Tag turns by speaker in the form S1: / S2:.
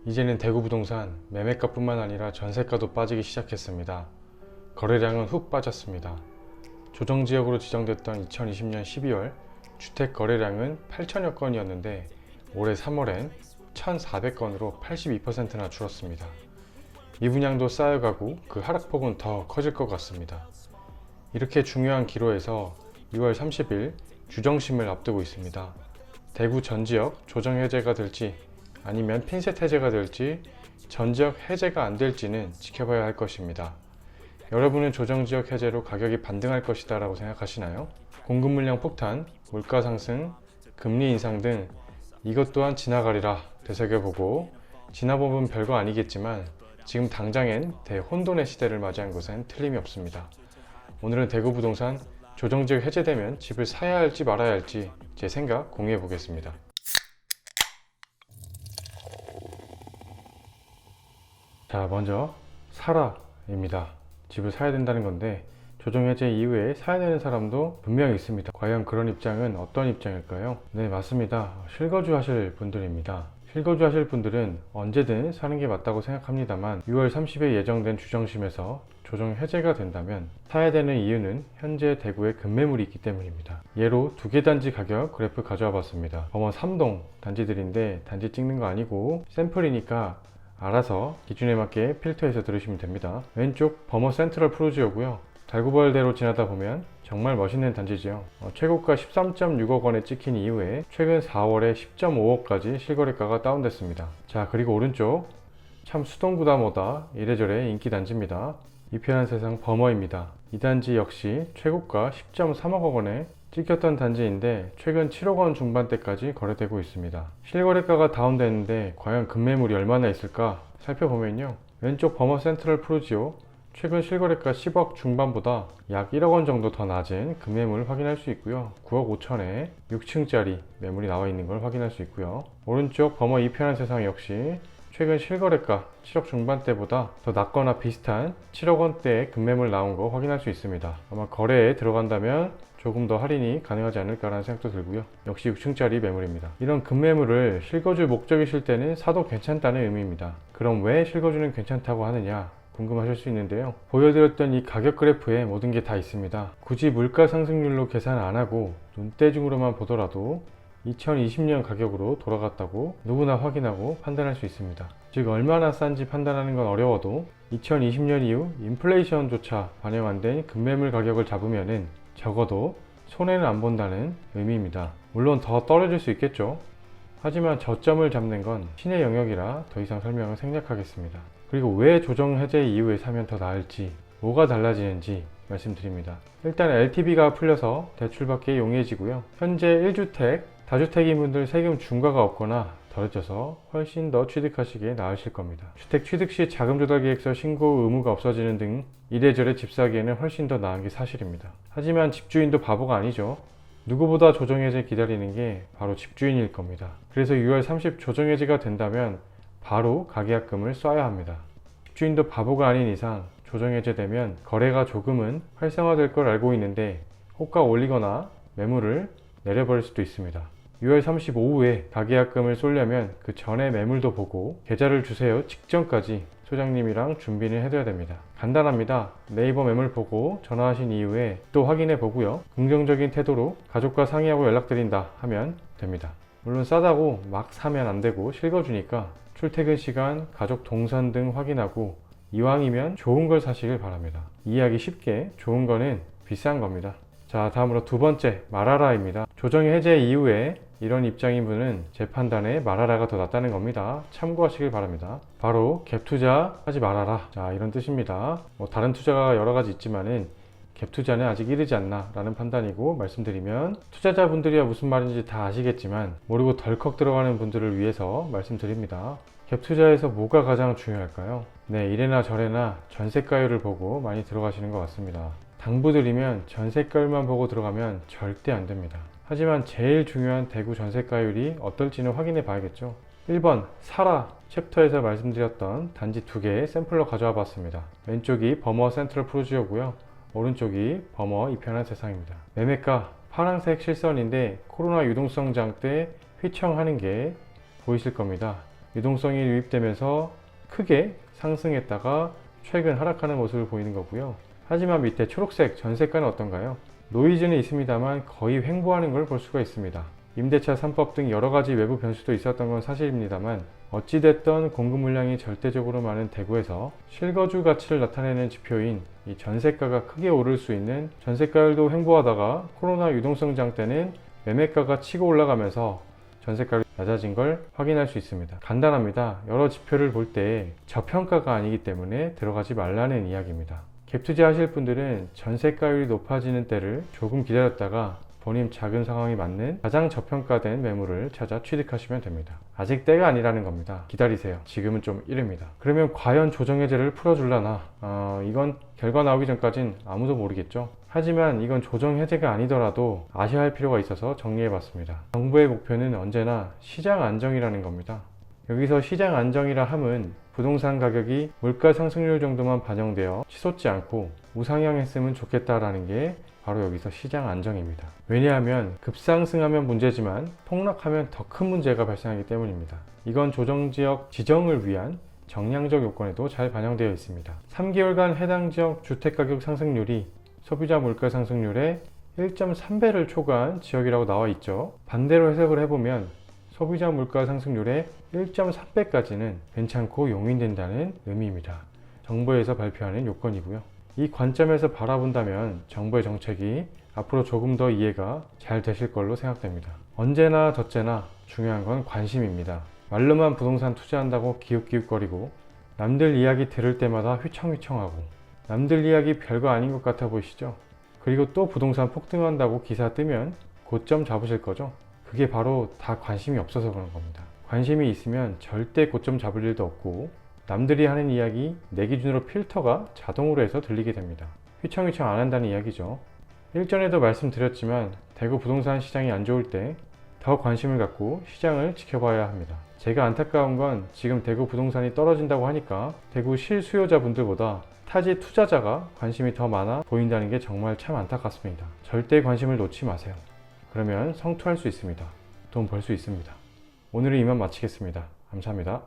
S1: 이제는 대구 부동산 매매가뿐만 아니라 전세가도 빠지기 시작했습니다. 거래량은 훅 빠졌습니다. 조정지역으로 지정됐던 2020년 12월 주택 거래량은 8천여 건이었는데 올해 3월엔 1,400건으로 82%나 줄었습니다. 미분양도 쌓여가고 그 하락폭은 더 커질 것 같습니다. 이렇게 중요한 기로에서 6월 30일 주정심을 앞두고 있습니다. 대구 전 지역 조정 해제가 될지 아니면 핀셋 해제가 될지 전 지역 해제가 안 될지는 지켜봐야 할 것입니다. 여러분은 조정 지역 해제로 가격이 반등할 것이다 라고 생각하시나요? 공급 물량 폭탄, 물가 상승, 금리 인상 등 이것 또한 지나가리라 되새겨보고 지나보면 별거 아니겠지만 지금 당장엔 대혼돈의 시대를 맞이한 것은 틀림이 없습니다. 오늘은 대구 부동산 조정지역 해제되면 집을 사야 할지 말아야 할지 제 생각 공유해 보겠습니다. 자, 먼저 사라입니다. 집을 사야 된다는 건데 조정 해제 이후에 사야 되는 사람도 분명히 있습니다. 과연 그런 입장은 어떤 입장일까요? 네, 맞습니다. 실거주 하실 분들입니다. 실거주 하실 분들은 언제든 사는 게 맞다고 생각합니다만 6월 30일 예정된 주정심에서 조정 해제가 된다면 사야 되는 이유는 현재 대구에 급매물이 있기 때문입니다. 예로 두 개 단지 가격 그래프 가져와 봤습니다. 범어 3동 단지들인데 단지 찍는 거 아니고 샘플이니까 알아서 기준에 맞게 필터해서 들으시면 됩니다. 왼쪽 범어 센트럴 프루지오고요. 달구벌대로 지나다 보면 정말 멋있는 단지죠. 최고가 13.6억 원에 찍힌 이후에 최근 4월에 10.5억까지 실거래가가 다운됐습니다. 자, 그리고 오른쪽 참 수동구다 뭐다 이래저래 인기 단지입니다. 이편한 세상 범어입니다. 이 단지 역시 최고가 10.3억 원에 찍혔던 단지인데 최근 7억 원 중반대까지 거래되고 있습니다. 실거래가가 다운됐는데 과연 급매물이 얼마나 있을까 살펴보면요. 왼쪽 범어 센트럴 프루지오 최근 실거래가 10억 중반보다 약 1억 원 정도 더 낮은 급매물을 확인할 수 있고요. 9억 5천에 6층짜리 매물이 나와 있는 걸 확인할 수 있고요. 오른쪽 범어 이편한 세상 역시 최근 실거래가 7억 중반대보다 더 낮거나 비슷한 7억 원대의 급매물 나온 거 확인할 수 있습니다. 아마 거래에 들어간다면 조금 더 할인이 가능하지 않을까라는 생각도 들고요. 역시 6층짜리 매물입니다. 이런 급매물을 실거주 목적이실 때는 사도 괜찮다는 의미입니다. 그럼 왜 실거주는 괜찮다고 하느냐 궁금하실 수 있는데요. 보여드렸던 이 가격 그래프에 모든 게 다 있습니다. 굳이 물가 상승률로 계산 안 하고 눈대중으로만 보더라도 2020년 가격으로 돌아갔다고 누구나 확인하고 판단할 수 있습니다. 즉 얼마나 싼지 판단하는 건 어려워도 2020년 이후 인플레이션조차 반영 안 된 급매물 가격을 잡으면은 적어도 손해는 안 본다는 의미입니다. 물론 더 떨어질 수 있겠죠. 하지만 저점을 잡는 건 신의 영역이라 더 이상 설명을 생략하겠습니다. 그리고 왜 조정 해제 이후에 사면 더 나을지, 뭐가 달라지는지 말씀드립니다. 일단 LTV가 풀려서 대출받기 용이해지고요. 현재 1주택, 다주택인 분들 세금 중과가 없거나 덜어져서 훨씬 더 취득하시기에 나으실 겁니다. 주택 취득 시 자금조달계획서 신고 의무가 없어지는 등 이래저래 집 사기에는 훨씬 더 나은 게 사실입니다. 하지만 집주인도 바보가 아니죠. 누구보다 조정해제 기다리는 게 바로 집주인일 겁니다. 그래서 6월 30 조정해제가 된다면 바로 가계약금을 쏴야 합니다. 집주인도 바보가 아닌 이상 조정해제 되면 거래가 조금은 활성화될 걸 알고 있는데 호가 올리거나 매물을 내려버릴 수도 있습니다. 6월 30 오후에 가계약금을 쏠려면 그 전에 매물도 보고 계좌를 주세요 직전까지 소장님이랑 준비를 해둬야 됩니다. 간단합니다. 네이버 매물 보고 전화하신 이후에 또 확인해 보고요. 긍정적인 태도로 가족과 상의하고 연락드린다 하면 됩니다. 물론 싸다고 막 사면 안 되고 실거주니까 출퇴근 시간, 가족 동선 등 확인하고 이왕이면 좋은 걸 사시길 바랍니다. 이해하기 쉽게 좋은 거는 비싼 겁니다. 자, 다음으로 두 번째 말하라입니다. 조정 해제 이후에 이런 입장인 분은 제 판단에 말하라가 더 낫다는 겁니다. 참고하시길 바랍니다. 바로 갭 투자 하지 말아라. 자, 이런 뜻입니다. 다른 투자가 여러 가지 있지만은 갭 투자는 아직 이르지 않나 라는 판단이고 말씀드리면 투자자분들이야 무슨 말인지 다 아시겠지만 모르고 덜컥 들어가는 분들을 위해서 말씀드립니다. 갭 투자에서 뭐가 가장 중요할까요? 네, 이래나 저래나 전세가율을 보고 많이 들어가시는 것 같습니다. 당부드리면 전세가율만 보고 들어가면 절대 안 됩니다. 하지만 제일 중요한 대구 전세가율이 어떨지는 확인해 봐야겠죠. 1번 사라 챕터에서 말씀드렸던 단지 두 개의 샘플로 가져와 봤습니다. 왼쪽이 범어 센트럴 프루지오고요. 오른쪽이 범어 이편한 세상입니다. 매매가 파란색 실선인데 코로나 유동성 장 때 휘청하는 게 보이실 겁니다. 유동성이 유입되면서 크게 상승했다가 최근 하락하는 모습을 보이는 거고요. 하지만 밑에 초록색 전세가는 어떤가요? 노이즈는 있습니다만 거의 횡보하는 걸 볼 수가 있습니다. 임대차 3법 등 여러가지 외부 변수도 있었던 건 사실입니다만 어찌됐던 공급 물량이 절대적으로 많은 대구에서 실거주 가치를 나타내는 지표인 이 전세가가 크게 오를 수 있는 전세가율도 횡보하다가 코로나 유동성장 때는 매매가가 치고 올라가면서 전세가가 낮아진 걸 확인할 수 있습니다. 간단합니다. 여러 지표를 볼 때 저평가가 아니기 때문에 들어가지 말라는 이야기입니다. 갭 투자하실 분들은 전세가율이 높아지는 때를 조금 기다렸다가 본인 자금 상황에 맞는 가장 저평가된 매물을 찾아 취득하시면 됩니다. 아직 때가 아니라는 겁니다. 기다리세요. 지금은 좀 이릅니다. 그러면 과연 조정해제를 풀어줄라나? 이건 결과 나오기 전까진 아무도 모르겠죠. 하지만 이건 조정해제가 아니더라도 아셔야 할 필요가 있어서 정리해봤습니다. 정부의 목표는 언제나 시장 안정이라는 겁니다. 여기서 시장 안정이라 함은 부동산 가격이 물가 상승률 정도만 반영되어 치솟지 않고 우상향했으면 좋겠다라는 게 바로 여기서 시장 안정입니다. 왜냐하면 급상승하면 문제지만 폭락하면 더 큰 문제가 발생하기 때문입니다. 이건 조정지역 지정을 위한 정량적 요건에도 잘 반영되어 있습니다. 3개월간 해당 지역 주택가격 상승률이 소비자 물가 상승률의 1.3배를 초과한 지역이라고 나와 있죠. 반대로 해석을 해보면 소비자 물가 상승률의 1.3배까지는 괜찮고 용인된다는 의미입니다. 정부에서 발표하는 요건이고요. 이 관점에서 바라본다면 정부의 정책이 앞으로 조금 더 이해가 잘 되실 걸로 생각됩니다. 언제나 덧제나 중요한 건 관심입니다. 말로만 부동산 투자한다고 기웃기웃거리고 남들 이야기 들을 때마다 휘청휘청하고 남들 이야기 별거 아닌 것 같아 보이시죠? 그리고 또 부동산 폭등한다고 기사 뜨면 고점 잡으실 거죠? 그게 바로 다 관심이 없어서 그런 겁니다. 관심이 있으면 절대 고점 잡을 일도 없고 남들이 하는 이야기 내 기준으로 필터가 자동으로 해서 들리게 됩니다. 휘청휘청 안 한다는 이야기죠. 일전에도 말씀드렸지만 대구 부동산 시장이 안 좋을 때 더 관심을 갖고 시장을 지켜봐야 합니다. 제가 안타까운 건 지금 대구 부동산이 떨어진다고 하니까 대구 실수요자분들보다 타지 투자자가 관심이 더 많아 보인다는 게 정말 참 안타깝습니다. 절대 관심을 놓지 마세요. 그러면 성투할 수 있습니다. 돈 벌 수 있습니다. 오늘은 이만 마치겠습니다. 감사합니다.